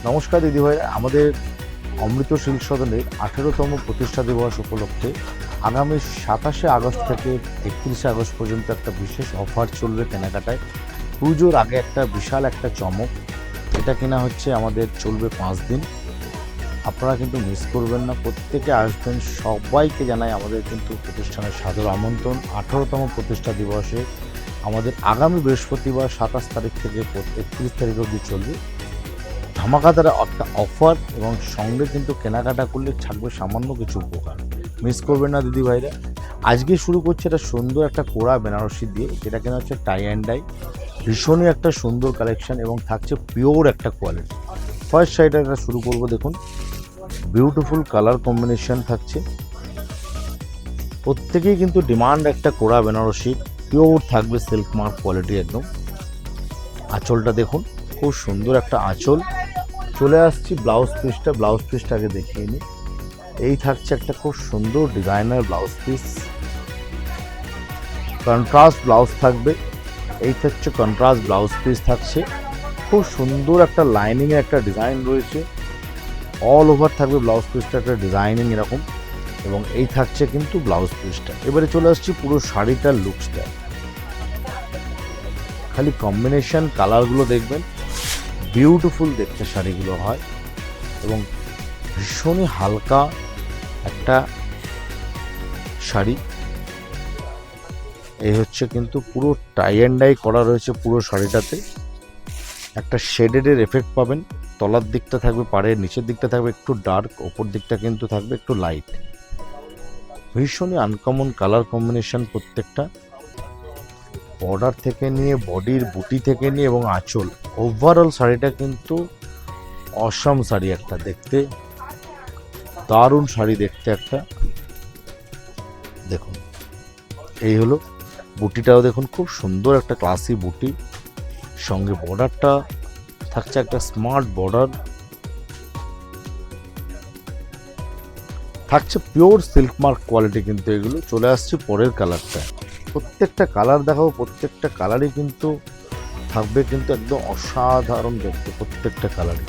নমস্কার দিদিভাইরা, আমাদের অমৃত সিল্ক সদনের 18তম প্রতিষ্ঠা দিবস উপলক্ষে আগামী 27শে আগস্ট থেকে 31শে আগস্ট পর্যন্ত একটা বিশেষ অফার চলবে কেনাকাটায়। পুজোর আগে একটা বিশাল একটা চমক, এটা কিনা হচ্ছে আমাদের চলবে 5 দিন। আপনারা কিন্তু মিস করবেন না, প্রত্যেকে আসবেন। সবাইকে জানাই আমাদের কিন্তু প্রতিষ্ঠানের সাদর আমন্ত্রণ। 18তম প্রতিষ্ঠা দিবসে আমাদের আগামী বৃহস্পতিবার 27 তারিখ থেকে 31 তারিখ অবধি চলবে ধামাকাদার একটা অফার, এবং সঙ্গে কিন্তু কেনাকাটা করলে থাকবে সামান্য কিছু উপকার। মিস করবেন না দিদিভাইরা। আজকে শুরু করছে একটা সুন্দর একটা কোড়া বেনারসি দিয়ে, যেটা কেনা হচ্ছে টাই অ্যান্ড ডাই। ভীষণই একটা সুন্দর কালেকশন এবং থাকছে পিওর একটা কোয়ালিটি। ফার্স্ট শাড়িটা একটা শুরু করবো, দেখুন বিউটিফুল কালার কম্বিনেশন থাকছে। প্রত্যেকেই কিন্তু ডিমান্ড একটা কোড়া বেনারসি, পিওর থাকবে সিল্ক মার্ক কোয়ালিটি একদম। আঁচলটা দেখুন, খুব সুন্দর একটা আঁচল। চলে আসছি ব্লাউজ পিসটা আগে দেখিয়ে নিই। এই থাকছে একটা খুব সুন্দর designer blouse piece, contrast blouse থাকবে। এই থাকছে কন্ট্রাস্ট ব্লাউজ পিস থাকছে, খুব সুন্দর একটা লাইনিংয়ের একটা ডিজাইন রয়েছে। অল ওভার থাকবে ব্লাউজ পিসটা একটা ডিজাইনিং এরকম, এবং এই থাকছে কিন্তু ব্লাউজ পিসটা। এবারে চলে আসছি পুরো শাড়িটার লুকসটা। খালি কম্বিনেশন কালারগুলো দেখবেন, বিউটিফুল দেখতে শাড়িগুলো হয়, এবং ভীষণই হালকা একটা শাড়ি। এই হচ্ছে কিন্তু পুরো টাই অ্যান্ড ডাই করা রয়েছে পুরো শাড়িটাতে। একটা শেডেডের এফেক্ট পাবেন। তলার দিকটা থাকবে পাড়ের, নিচের দিকটা থাকবে একটু ডার্ক, ওপর দিকটা কিন্তু থাকবে একটু লাইট। ভীষণই আনকমন কালার কম্বিনেশন প্রত্যেকটা। বর্ডার থেকে নিয়ে, বডির বুটি থেকে নিয়ে এবং আঁচল, ওভারঅল শাড়িটা কিন্তু অসম শাড়ি একটা দেখতে, দারুণ শাড়ি দেখতে একটা। দেখুন এই হলো বুটিটাও দেখুন, খুব সুন্দর একটা ক্লাসি বুটি। সঙ্গে বর্ডারটা থাকছে একটা স্মার্ট বর্ডার, থাকছে পিওর সিল্ক মার্ক কোয়ালিটি কিন্তু এগুলো। চলে আসছে পরের কালারটা। প্রত্যেকটা কালার দেখাবো, প্রত্যেকটা কালারই কিন্তু থাকবে কিন্তু একদম অসাধারণ দেখতে প্রত্যেকটা কালারই।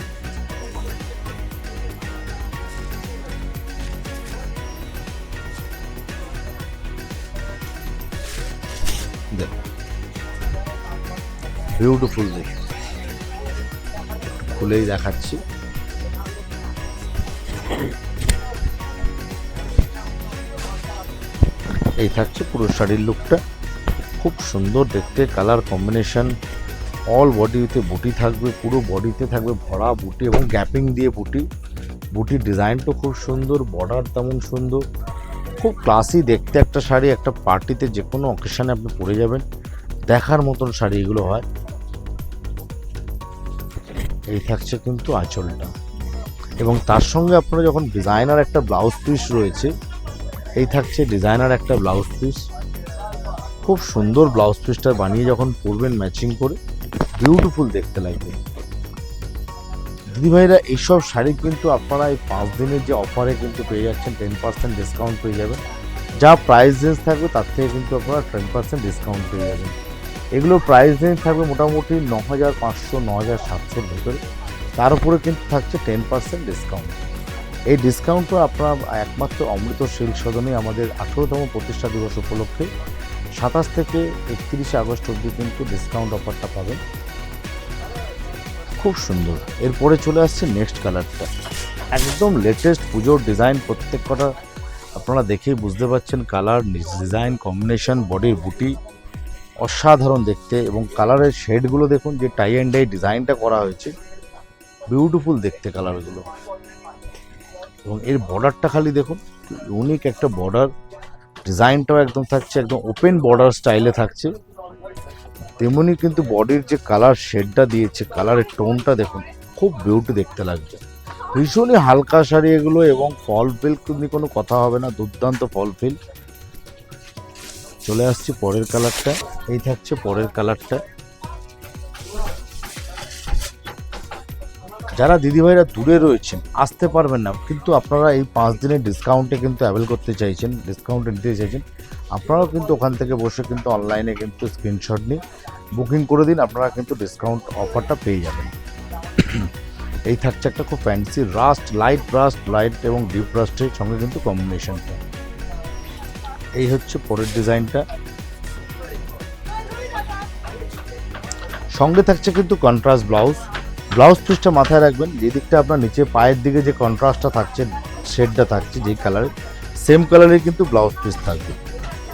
দেখো বিউটিফুল দেখতে, খুলেই দেখাচ্ছি। এই থাকছে পুরো শাড়ির লুকটা, খুব সুন্দর দেখতে কালার কম্বিনেশন। অল বডিতে বুটি থাকবে, পুরো বডিতে থাকবে ভরা বুটি এবং গ্যাপিং দিয়ে বুটি। বুটির ডিজাইনটা খুব সুন্দর, বর্ডার তেমন সুন্দর, খুব ক্লাসি দেখতে একটা শাড়ি। একটা পার্টিতে যে কোনো অকেশনে আপনি পরে যাবেন, দেখার মতন শাড়ি এগুলো হয়। এই থাকছে কিন্তু আঁচলটা, এবং তার সঙ্গে আপনারা যখন ডিজাইনার একটা ব্লাউজ পিস রয়েছে, এই থাকছে ডিজাইনার একটা ব্লাউজ পিস। খুব সুন্দর ব্লাউজ পিসটা বানিয়ে যখন পরবেন ম্যাচিং করে, বিউটিফুল দেখতে লাগবে। দিদিভাইরা এইসব শাড়ি কিন্তু আপনারা এই 5 দিনের যে অফারে কিন্তু পেয়ে যাচ্ছেন, 10% ডিসকাউন্ট পেয়ে যাবেন। যা প্রাইস রেঞ্জ থাকবে তার থেকে কিন্তু আপনারা 10% ডিসকাউন্ট পেয়ে যাবেন। এগুলো প্রাইস রেঞ্জ থাকবে মোটামুটি 9500 9700-র ভিতরে, তার উপরে কিন্তু থাকছে 10% ডিসকাউন্ট। এই ডিসকাউন্টটা আপনারা একমাত্র অমৃত সিল্ক সদনে আমাদের 18তম প্রতিষ্ঠা দিবস উপলক্ষে 27 থেকে 31শে আগস্ট অবধি কিন্তু ডিসকাউন্ট অফারটা পাবেন। খুব সুন্দর। এরপরে চলে আসছে নেক্সট কালারটা, একদম লেটেস্ট পুজোর ডিজাইন। প্রত্যেক কটা আপনারা দেখেই বুঝতে পারছেন, কালার ডিজাইন কম্বিনেশন, বডির বুটি অসাধারণ দেখতে, এবং কালারের শেডগুলো দেখুন, যে টাই অ্যান্ড ডাই ডিজাইনটা করা হয়েছে, বিউটিফুল দেখতে কালারগুলো। এবং এর বর্ডারটা খালি দেখুন, ইউনিক একটা বর্ডার। ডিজাইনটাও একদম থাকছে একদম ওপেন বর্ডার স্টাইলে থাকছে। তেমনি কিন্তু বডির যে কালার শেডটা দিয়েছে, কালারের টোনটা দেখুন, খুব বিউটি দেখতে লাগছে। ভীষণই হালকা শাড়ি এগুলো, এবং ফল ফিল নিয়ে কোনো কথা হবে না, দুর্দান্ত ফল ফিল। চলে আসছি পরের কালারটা। এই থাকছে পরের কালারটা। যারা দিদিভাইরা দূরে রয়েছেন, আসতে পারবেন না, কিন্তু আপনারা এই 5 দিনের ডিসকাউন্টে কিন্তু অ্যাভেল করতে চাইছেন, ডিসকাউন্টে নিতে চাইছেন, আপনারাও কিন্তু ওখান থেকে বসে কিন্তু অনলাইনে কিন্তু স্ক্রিনশট নিয়ে বুকিং করে দিন, আপনারা কিন্তু ডিসকাউন্ট অফারটা পেয়ে যাবেন। এই থাকছে একটা খুব ফ্যান্সি লাইট এবং ডিপ রাস্টের সঙ্গে কিন্তু কম্বিনেশনটা। এই হচ্ছে পরের ডিজাইনটা। সঙ্গে থাকছে কিন্তু কন্ট্রাস্ট ব্লাউজ পিসটা মাথায় রাখবেন, যেদিকটা আপনার নিচে পায়ের দিকে যে কন্ট্রাস্টটা থাকছে, শেডটা থাকছে যেই কালারের, সেম কালারের কিন্তু ব্লাউজ পিস থাকবে।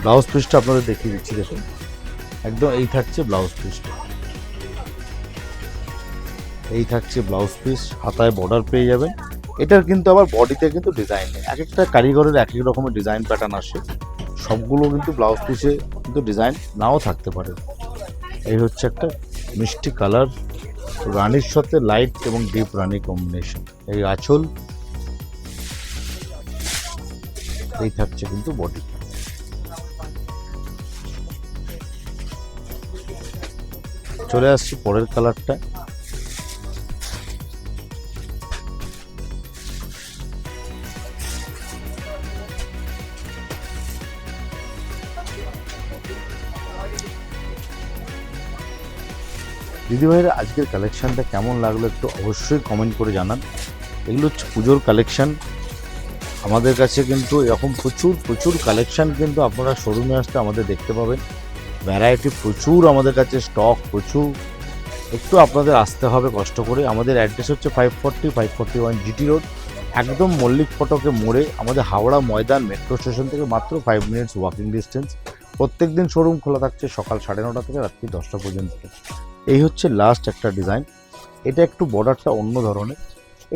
ব্লাউজ পিসটা আপনাদের দেখিয়ে দিচ্ছি, দেখুন একদম এই থাকছে ব্লাউজ পিসটা। এই থাকছে ব্লাউজ পিস, হাতায় বর্ডার পেয়ে যাবেন। এটার কিন্তু আবার বডিতে কিন্তু ডিজাইন নেই, এক একটা কারিগরের এক এক রকমের ডিজাইন প্যাটার্ন আসে, সবগুলো কিন্তু ব্লাউজ পিসে কিন্তু ডিজাইন নাও থাকতে পারে। এই হচ্ছে একটা মিষ্টি কালার, রানির সাথে লাইট এবং ডিপ রানি কম্বিনেশন। এই আঁচল, এই থাকছে কিন্তু বডি। চলে আসছি পরের কালারটা। দিদিভাইরা আজকের কালেকশানটা কেমন লাগলো একটু অবশ্যই কমেন্ট করে জানান। এগুলো হচ্ছে পুজোর কালেকশান। আমাদের কাছে কিন্তু এরকম প্রচুর কালেকশান কিন্তু আপনারা শোরুমে আসতে আমাদের দেখতে পাবেন। ভ্যারাইটি প্রচুর, আমাদের কাছে স্টক প্রচুর। একটু আপনাদের আসতে হবে কষ্ট করে। আমাদের অ্যাড্রেস হচ্ছে 541 GT রোড, একদম মল্লিক ফটকে মোড়ে। আমাদের হাওড়া ময়দান মেট্রো স্টেশন থেকে মাত্র 5 মিনিটস ওয়াকিং ডিস্টেন্স। প্রত্যেক দিন শোরুম খোলা থাকছে সকাল 9:30 থেকে রাত্রি 10টা পর্যন্ত। এই হচ্ছে লাস্ট একটা ডিজাইন। এটা একটু বর্ডারটা অন্য ধরনের,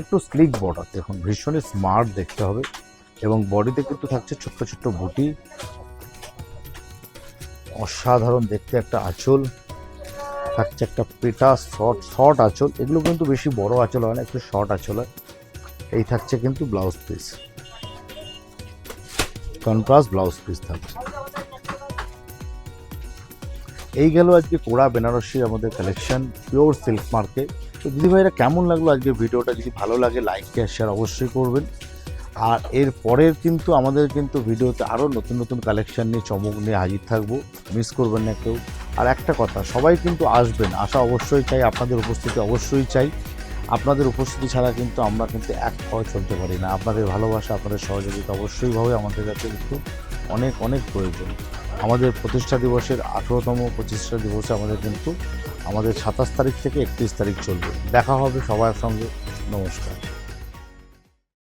একটু স্লিক বর্ডার, দেখুন ভীষণই স্মার্ট দেখতে হবে। এবং বডিতে কিন্তু থাকছে ছোট্ট ছোট্ট বুটি, অসাধারণ দেখতে একটা আঁচল থাকছে, একটা পেটা শর্ট আঁচল। এগুলো কিন্তু বেশি বড় আঁচল হয় না, একটু শর্ট আঁচল হয়। এই থাকছে কিন্তু blouse piece, contrast blouse piece থাকছে। এই গেল আজকে কোড়া বেনারসি আমাদের কালেকশন, পিওর সিল্ক মার্কে। তো দিদিভাইরা কেমন লাগলো আজকের ভিডিওটা? যদি ভালো লাগে লাইক শেয়ার অবশ্যই করবেন। আর এর পরের কিন্তু আমাদের কিন্তু ভিডিওতে আরও নতুন নতুন কালেকশন নিয়ে চমক নিয়ে হাজির থাকবো, মিস করবেন না কেউ। আর একটা কথা, সবাই কিন্তু আসবেন, আসা অবশ্যই চাই, আপনাদের উপস্থিতি অবশ্যই চাই। আপনাদের উপস্থিতি ছাড়া কিন্তু আমরা কিন্তু এক পাও চলতে পারি না। আপনাদের ভালোবাসা, আপনাদের সহযোগিতা অবশ্যইভাবে আমাদের কাছে কিন্তু অনেক প্রয়োজন। আমাদের প্রতিষ্ঠা দিবসের 18তম প্রতিষ্ঠা দিবসে আমাদের কিন্তু 27 তারিখ থেকে 31 তারিখ চলবে। দেখা হবে সবার সঙ্গে। নমস্কার।